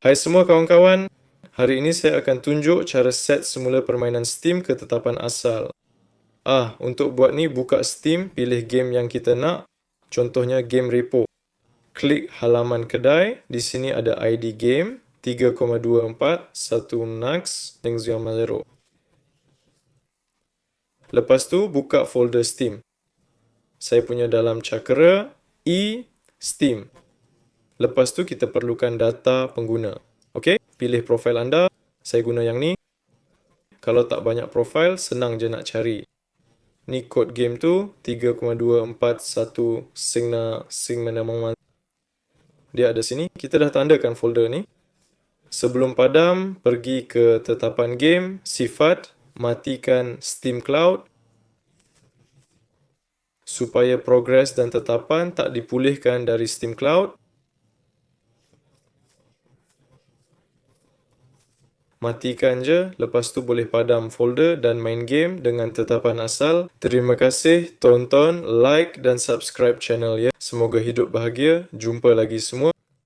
Hai semua kawan-kawan, hari ini saya akan tunjuk cara set semula permainan Steam ke tetapan asal. Untuk buat ni, buka Steam, pilih game yang kita nak, contohnya game repo. Klik halaman kedai, di sini ada ID game 3,24 1 nux yang 0. Lepas tu, buka folder Steam. Saya punya dalam cakera Steam. Lepas tu kita perlukan data pengguna. Okey, pilih profil anda. Saya guna yang ni. Kalau tak banyak profil, senang je nak cari. Ni kod game tu 3,241 sing. Dia ada sini. Kita dah tandakan folder ni. Sebelum padam, pergi ke tetapan game, sifat, matikan Steam Cloud supaya progres dan tetapan tak dipulihkan dari Steam Cloud. Matikan je, lepas tu boleh padam folder dan main game dengan tetapan asal. Terima kasih, tonton, like dan subscribe channel ya. Semoga hidup bahagia. Jumpa lagi semua.